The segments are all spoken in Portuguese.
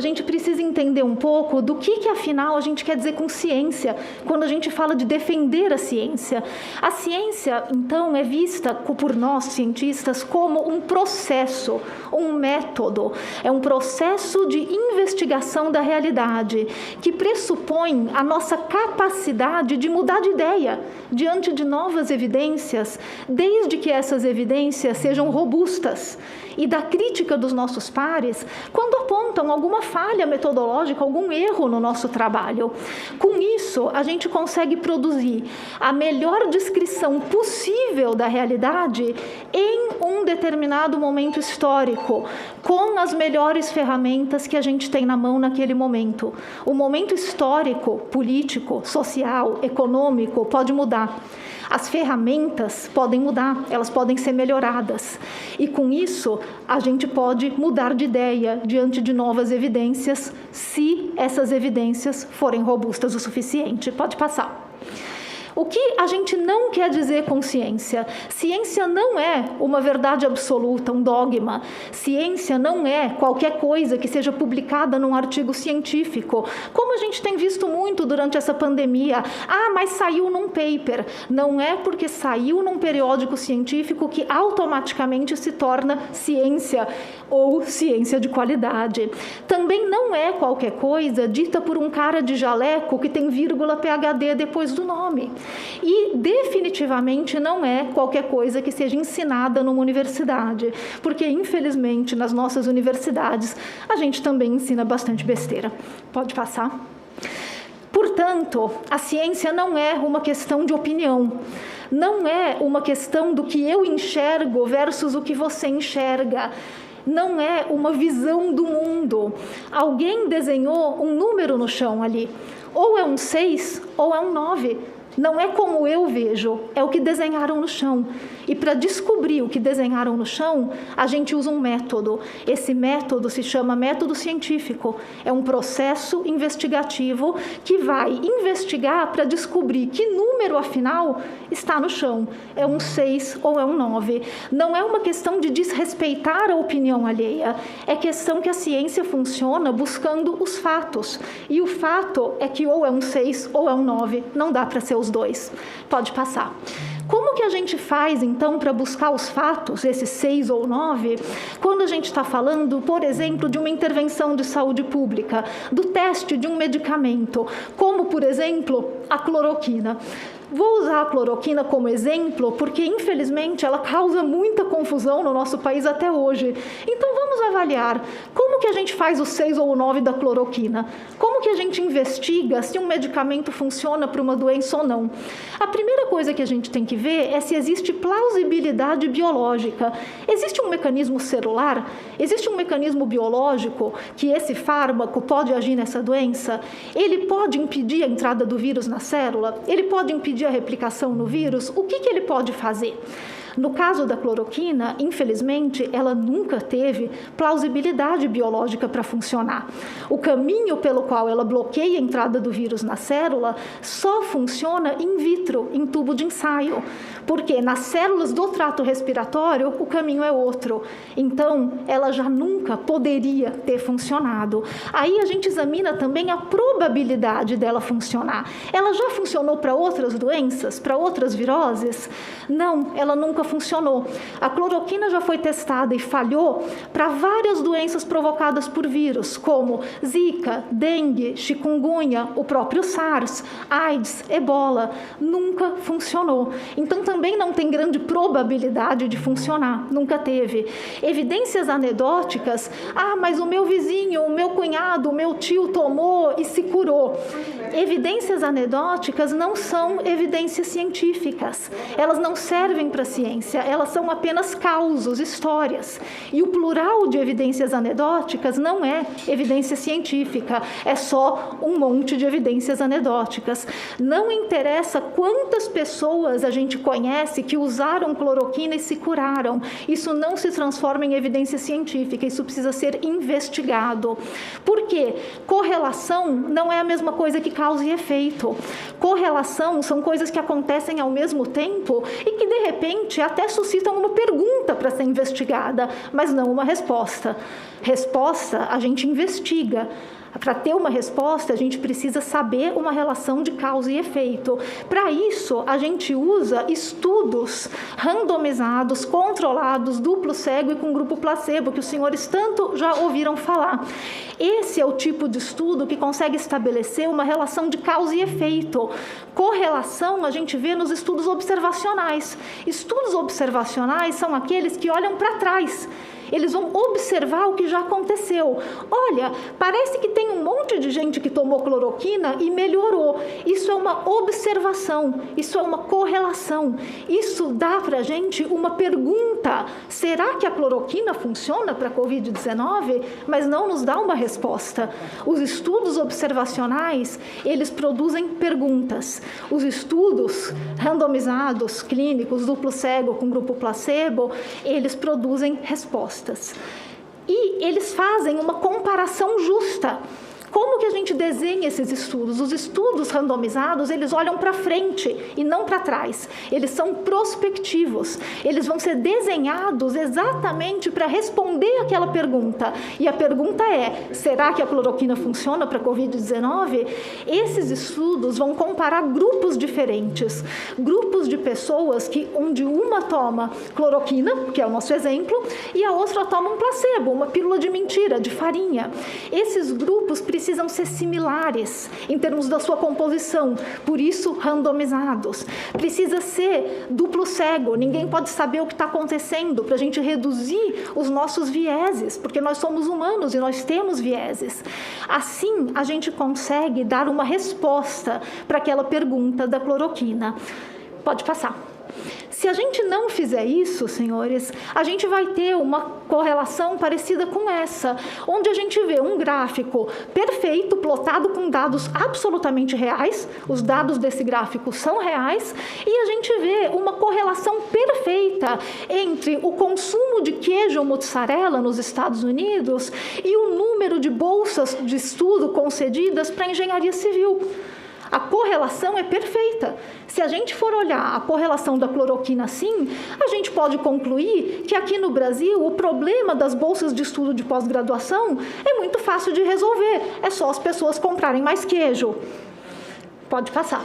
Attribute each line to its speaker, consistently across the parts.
Speaker 1: A gente precisa entender um pouco do que afinal a gente quer dizer com ciência, quando a gente fala de defender a ciência. A ciência, então, é vista por nós, cientistas, como um processo, um método. É um processo de investigação da realidade, que pressupõe a nossa capacidade de mudar de ideia diante de novas evidências, desde que essas evidências sejam robustas, e da crítica dos nossos pares quando apontam alguma falha metodológica, algum erro no nosso trabalho. Com isso, a gente consegue produzir a melhor descrição possível da realidade em um determinado momento histórico, com as melhores ferramentas que a gente tem na mão naquele momento. O momento histórico, político, social, econômico pode mudar. As ferramentas podem mudar, elas podem ser melhoradas. E com isso, a gente pode mudar de ideia diante de novas evidências, se essas evidências forem robustas o suficiente. Pode passar. O que a gente não quer dizer com ciência? Ciência não é uma verdade absoluta, um dogma. Ciência não é qualquer coisa que seja publicada num artigo científico, como a gente tem visto muito durante essa pandemia. Ah, mas saiu num paper. Não é porque saiu num periódico científico que automaticamente se torna ciência ou ciência de qualidade. Também não é qualquer coisa dita por um cara de jaleco que tem vírgula PhD depois do nome. E definitivamente não é qualquer coisa que seja ensinada numa universidade, porque infelizmente nas nossas universidades a gente também ensina bastante besteira. Pode passar? Portanto, a ciência não é uma questão de opinião, não é uma questão do que eu enxergo versus o que você enxerga. Não é uma visão do mundo. Alguém desenhou um número no chão ali. Ou é um 6 ou é um 9. Não é como eu vejo, é o que desenharam no chão. E para descobrir o que desenharam no chão, a gente usa um método. Esse método se chama método científico. É um processo investigativo que vai investigar para descobrir que número, afinal, está no chão. É um 6 ou é um 9. Não é uma questão de desrespeitar a opinião alheia. É questão que a ciência funciona buscando os fatos. E o fato é que ou é um 6 ou é um 9. Não dá para ser os dois. Pode passar. Como que a gente faz, então, para buscar os fatos, esses 6 ou 9, quando a gente está falando, por exemplo, de uma intervenção de saúde pública, do teste de um medicamento, como, por exemplo, a cloroquina? Vou usar a cloroquina como exemplo porque, infelizmente, ela causa muita confusão no nosso país até hoje. Então, vamos avaliar como que a gente faz o 6 ou o 9 da cloroquina. Como que a gente investiga se um medicamento funciona para uma doença ou não. A primeira coisa que a gente tem que ver é se existe plausibilidade biológica. Existe um mecanismo celular? Existe um mecanismo biológico que esse fármaco pode agir nessa doença? Ele pode impedir a entrada do vírus na célula? Ele pode impedir a replicação no vírus? O que ele pode fazer? No caso da cloroquina, infelizmente, ela nunca teve plausibilidade biológica para funcionar. O caminho pelo qual ela bloqueia a entrada do vírus na célula só funciona in vitro, em tubo de ensaio, porque nas células do trato respiratório o caminho é outro. Então, ela já nunca poderia ter funcionado. Aí a gente examina também a probabilidade dela funcionar. Ela já funcionou para outras doenças, para outras viroses? Não, ela nunca funcionou. A cloroquina já foi testada e falhou para várias doenças provocadas por vírus, como Zika, dengue, chikungunya, o próprio SARS, AIDS, ebola. Nunca funcionou. Então também não tem grande probabilidade de funcionar. Nunca teve. Evidências anedóticas, mas o meu vizinho, o meu cunhado, o meu tio tomou e se curou. Evidências anedóticas não são evidências científicas. Elas não servem para a ciência. Elas são apenas causos, histórias. E o plural de evidências anedóticas não é evidência científica, é só um monte de evidências anedóticas. Não interessa quantas pessoas a gente conhece que usaram cloroquina e se curaram. Isso não se transforma em evidência científica, isso precisa ser investigado. Por quê? Correlação não é a mesma coisa que causa e efeito. Correlação são coisas que acontecem ao mesmo tempo e que, de repente, gente até suscitam uma pergunta para ser investigada, mas não uma resposta. Resposta a gente investiga. Para ter uma resposta, a gente precisa saber uma relação de causa e efeito. Para isso, a gente usa estudos randomizados, controlados, duplo cego e com grupo placebo, que os senhores tanto já ouviram falar. Esse é o tipo de estudo que consegue estabelecer uma relação de causa e efeito. Correlação a gente vê nos estudos observacionais. Estudos observacionais são aqueles que olham para trás. Eles vão observar o que já aconteceu. Olha, parece que tem um monte de gente que tomou cloroquina e melhorou. Isso é uma observação, isso é uma correlação. Isso dá para a gente uma pergunta. Será que a cloroquina funciona para a Covid-19? Mas não nos dá uma resposta. Os estudos observacionais, eles produzem perguntas. Os estudos randomizados, clínicos, duplo cego com grupo placebo, eles produzem respostas. E eles fazem uma comparação justa. Como que a gente desenha esses estudos? Os estudos randomizados, eles olham para frente e não para trás. Eles são prospectivos. Eles vão ser desenhados exatamente para responder aquela pergunta. E a pergunta é, será que a cloroquina funciona para a Covid-19? Esses estudos vão comparar grupos diferentes. Grupos de pessoas onde uma toma cloroquina, que é o nosso exemplo, e a outra toma um placebo, uma pílula de mentira, de farinha. Esses grupos precisam ser similares em termos da sua composição, por isso randomizados. Precisa ser duplo cego, ninguém pode saber o que está acontecendo, para a gente reduzir os nossos vieses, porque nós somos humanos e nós temos vieses. Assim, a gente consegue dar uma resposta para aquela pergunta da cloroquina. Pode passar. Se a gente não fizer isso, senhores, a gente vai ter uma correlação parecida com essa, onde a gente vê um gráfico perfeito, plotado com dados absolutamente reais, os dados desse gráfico são reais, e a gente vê uma correlação perfeita entre o consumo de queijo mozzarella nos Estados Unidos e o número de bolsas de estudo concedidas para a engenharia civil. A correlação é perfeita. Se a gente for olhar a correlação da cloroquina assim, a gente pode concluir que aqui no Brasil o problema das bolsas de estudo de pós-graduação é muito fácil de resolver. É só as pessoas comprarem mais queijo. Pode passar.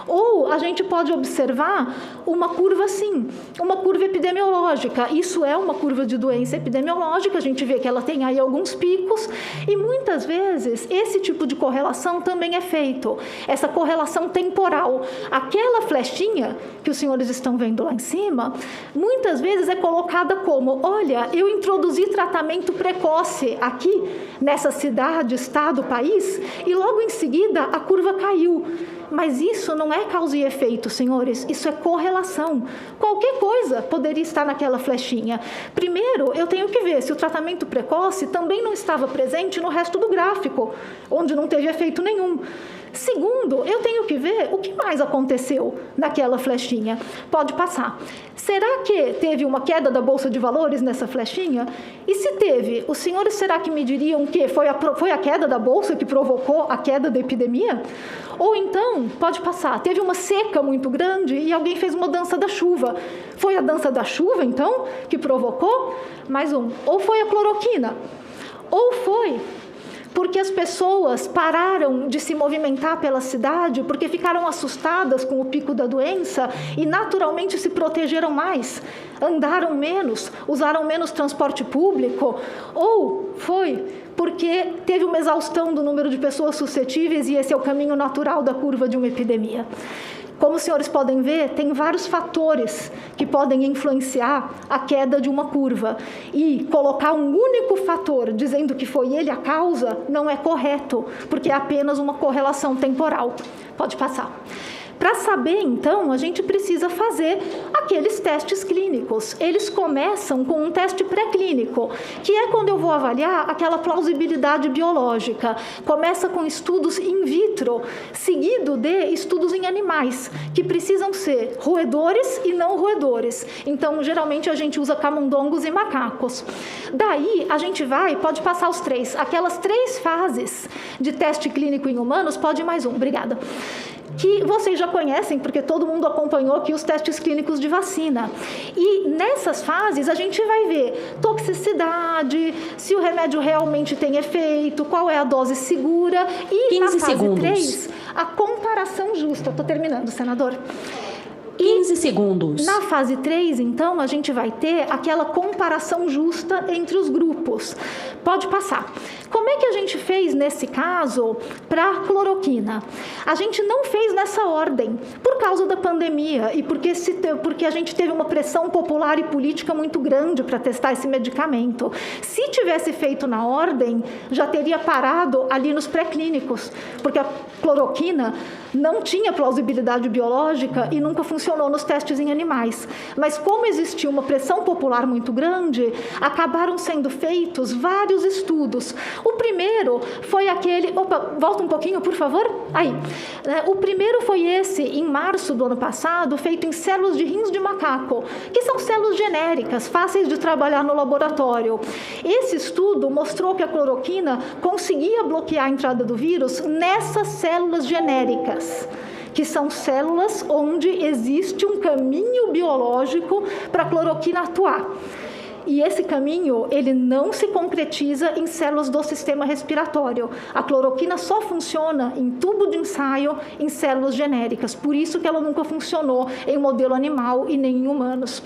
Speaker 1: Ou a gente pode observar uma curva assim, uma curva epidemiológica. Isso é uma curva de doença epidemiológica, a gente vê que ela tem aí alguns picos, e muitas vezes esse tipo de correlação também é feito, essa correlação temporal. Aquela flechinha que os senhores estão vendo lá em cima, muitas vezes é colocada como, olha, eu introduzi tratamento precoce aqui nessa cidade, estado, país, e logo em seguida a curva caiu. Mas isso não é causa e efeito, senhores, isso é correlação. Qualquer coisa poderia estar naquela flechinha. Primeiro, eu tenho que ver se o tratamento precoce também não estava presente no resto do gráfico, onde não teve efeito nenhum. Segundo, eu tenho que ver o que mais aconteceu naquela flechinha. Pode passar. Será que teve uma queda da Bolsa de Valores nessa flechinha? E se teve, os senhores será que me diriam que foi a queda da Bolsa que provocou a queda da epidemia? Ou então, pode passar, teve uma seca muito grande e alguém fez uma dança da chuva. Foi a dança da chuva, então, que provocou? Mais um. Ou foi a cloroquina? Ou foi porque as pessoas pararam de se movimentar pela cidade, porque ficaram assustadas com o pico da doença e naturalmente se protegeram mais, andaram menos, usaram menos transporte público, ou foi porque teve uma exaustão do número de pessoas suscetíveis e esse é o caminho natural da curva de uma epidemia. Como os senhores podem ver, tem vários fatores que podem influenciar a queda de uma curva. E colocar um único fator dizendo que foi ele a causa não é correto, porque é apenas uma correlação temporal. Pode passar. Para saber, então, a gente precisa fazer aqueles testes clínicos. Eles começam com um teste pré-clínico, que é quando eu vou avaliar aquela plausibilidade biológica. Começa com estudos in vitro, seguido de estudos em animais, que precisam ser roedores e não roedores. Então, geralmente, a gente usa camundongos e macacos. Daí, a gente pode passar os três. Aquelas 3 fases de teste clínico em humanos, pode ir mais um, obrigada. que vocês já conhecem, porque todo mundo acompanhou aqui os testes clínicos de vacina. E nessas fases a gente vai ver toxicidade, se o remédio realmente tem efeito, qual é a dose segura e na fase 3, a comparação justa. Estou terminando, senador.
Speaker 2: 15 segundos.
Speaker 1: Na fase 3, então, a gente vai ter aquela comparação justa entre os grupos. Pode passar. Como é que a gente fez nesse caso para a cloroquina? A gente não fez nessa ordem, por causa da pandemia e porque a gente teve uma pressão popular e política muito grande para testar esse medicamento. Se tivesse feito na ordem, já teria parado ali nos pré-clínicos, porque a cloroquina não tinha plausibilidade biológica e nunca funcionou nos testes em animais. Mas como existiu uma pressão popular muito grande, acabaram sendo feitos vários estudos. O primeiro foi aquele... Opa, volta um pouquinho, por favor. Aí. O primeiro foi esse, em março do ano passado, feito em células de rins de macaco, que são células genéricas, fáceis de trabalhar no laboratório. Esse estudo mostrou que a cloroquina conseguia bloquear a entrada do vírus nessas células genéricas, que são células onde existe um caminho biológico para a cloroquina atuar. E esse caminho, ele não se concretiza em células do sistema respiratório. A cloroquina só funciona em tubo de ensaio, em células genéricas. Por isso que ela nunca funcionou em modelo animal e nem em humanos.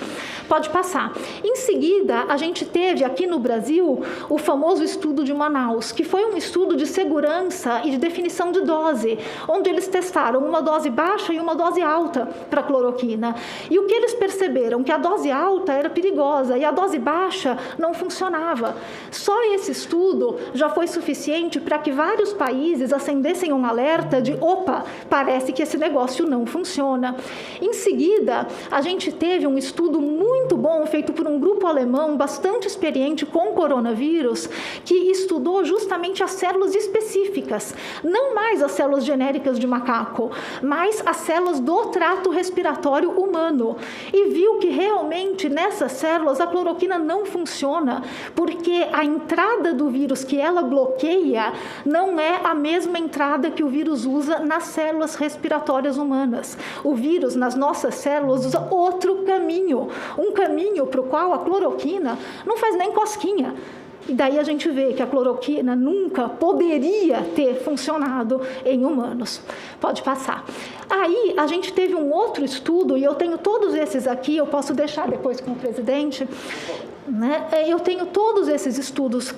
Speaker 1: Pode passar. Em seguida, a gente teve aqui no Brasil o famoso estudo de Manaus, que foi um estudo de segurança e de definição de dose, onde eles testaram uma dose baixa e uma dose alta para a cloroquina. E o que eles perceberam? Que a dose alta era perigosa e a dose baixa não funcionava. Só esse estudo já foi suficiente para que vários países acendessem um alerta de opa, parece que esse negócio não funciona. Em seguida, a gente teve um estudo muito bom feito por um grupo alemão bastante experiente com coronavírus, que estudou justamente as células específicas, não mais as células genéricas de macaco, mas as células do trato respiratório humano, e viu que realmente nessas células a cloroquina não funciona, porque a entrada do vírus que ela bloqueia não é a mesma entrada que o vírus usa nas células respiratórias humanas. O vírus, nas nossas células, usa outro caminho, um caminho para o qual a cloroquina não faz nem cosquinha. E daí a gente vê que a cloroquina nunca poderia ter funcionado em humanos. Pode passar. Aí a gente teve um outro estudo, e eu tenho todos esses aqui, eu posso deixar depois com o presidente, né? Eu tenho todos esses estudos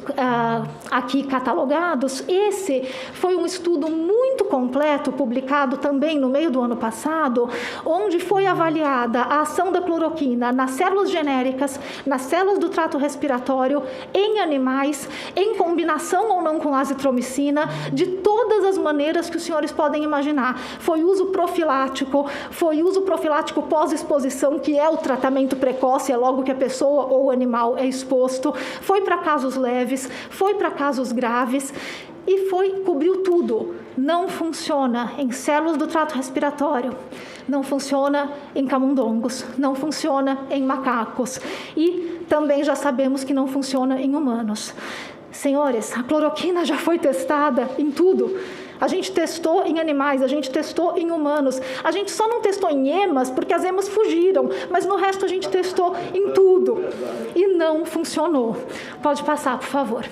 Speaker 1: aqui catalogados. Esse foi um estudo muito completo, publicado também no meio do ano passado, onde foi avaliada a ação da cloroquina nas células genéricas, nas células do trato respiratório, em animais, em combinação ou não com azitromicina, de todas as maneiras que os senhores podem imaginar. Foi uso profilático pós-exposição, que é o tratamento precoce, é logo que a pessoa ou o animal é exposto, foi para casos leves, foi para casos graves, e cobriu tudo. Não funciona em células do trato respiratório, não funciona em camundongos, não funciona em macacos, e também já sabemos que não funciona em humanos. Senhores, a cloroquina já foi testada em tudo. A gente testou em animais, a gente testou em humanos. A gente só não testou em emas porque as emas fugiram, mas no resto a gente testou em tudo. E não funcionou. Pode passar, por favor.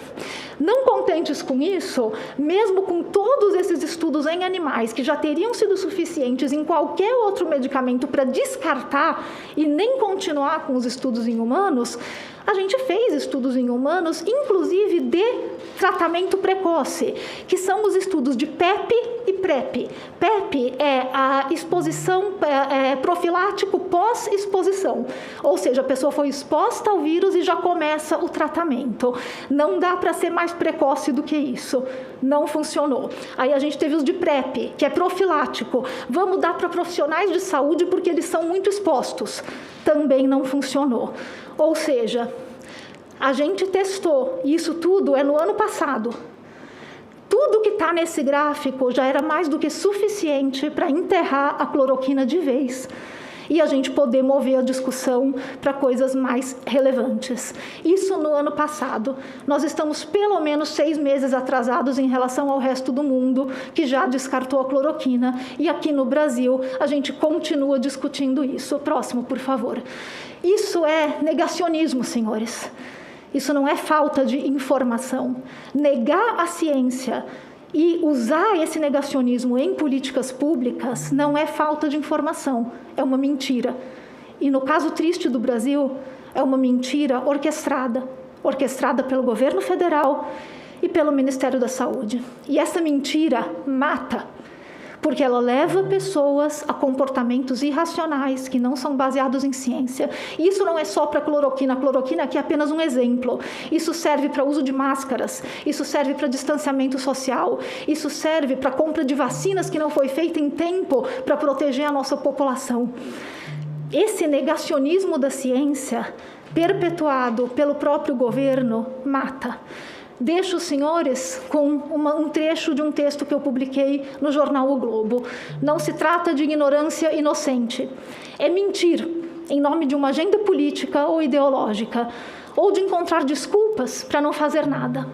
Speaker 1: Não contentes com isso, mesmo com todos esses estudos em animais, que já teriam sido suficientes em qualquer outro medicamento para descartar e nem continuar com os estudos em humanos, a gente fez estudos em humanos, inclusive de tratamento precoce, que são os estudos de PEP e PrEP. PEP é a exposição profilático pós-exposição, ou seja, a pessoa foi exposta ao vírus e já começa o tratamento. Não dá para ser mais precoce do que isso. Não funcionou. Aí a gente teve os de PrEP, que é profilático. Vamos dar para profissionais de saúde porque eles são muito expostos. Também não funcionou. Ou seja, a gente testou, e isso tudo é no ano passado. Tudo que está nesse gráfico já era mais do que suficiente para enterrar a cloroquina de vez. e a gente poder mover a discussão para coisas mais relevantes. Isso no ano passado. Nós estamos pelo menos 6 meses atrasados em relação ao resto do mundo, que já descartou a cloroquina, e aqui no Brasil a gente continua discutindo isso. Próximo, por favor. Isso é negacionismo, senhores. Isso não é falta de informação. Negar a ciência e usar esse negacionismo em políticas públicas não é falta de informação, é uma mentira. E no caso triste do Brasil, é uma mentira orquestrada pelo governo federal e pelo Ministério da Saúde. E essa mentira mata, porque ela leva pessoas a comportamentos irracionais que não são baseados em ciência. E isso não é só para a cloroquina aqui é apenas um exemplo. Isso serve para uso de máscaras, isso serve para distanciamento social, isso serve para compra de vacinas que não foi feita em tempo para proteger a nossa população. Esse negacionismo da ciência, perpetuado pelo próprio governo, mata. Deixo os senhores com um trecho de um texto que eu publiquei no jornal O Globo. Não se trata de ignorância inocente. É mentir em nome de uma agenda política ou ideológica, ou de encontrar desculpas para não fazer nada.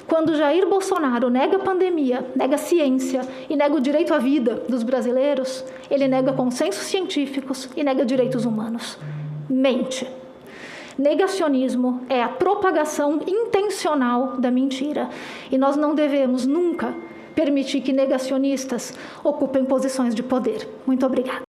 Speaker 1: Quando Jair Bolsonaro nega a pandemia, nega a ciência e nega o direito à vida dos brasileiros, ele nega consensos científicos e nega direitos humanos. Mente. Negacionismo é a propagação intencional da mentira. E nós não devemos nunca permitir que negacionistas ocupem posições de poder. Muito obrigada.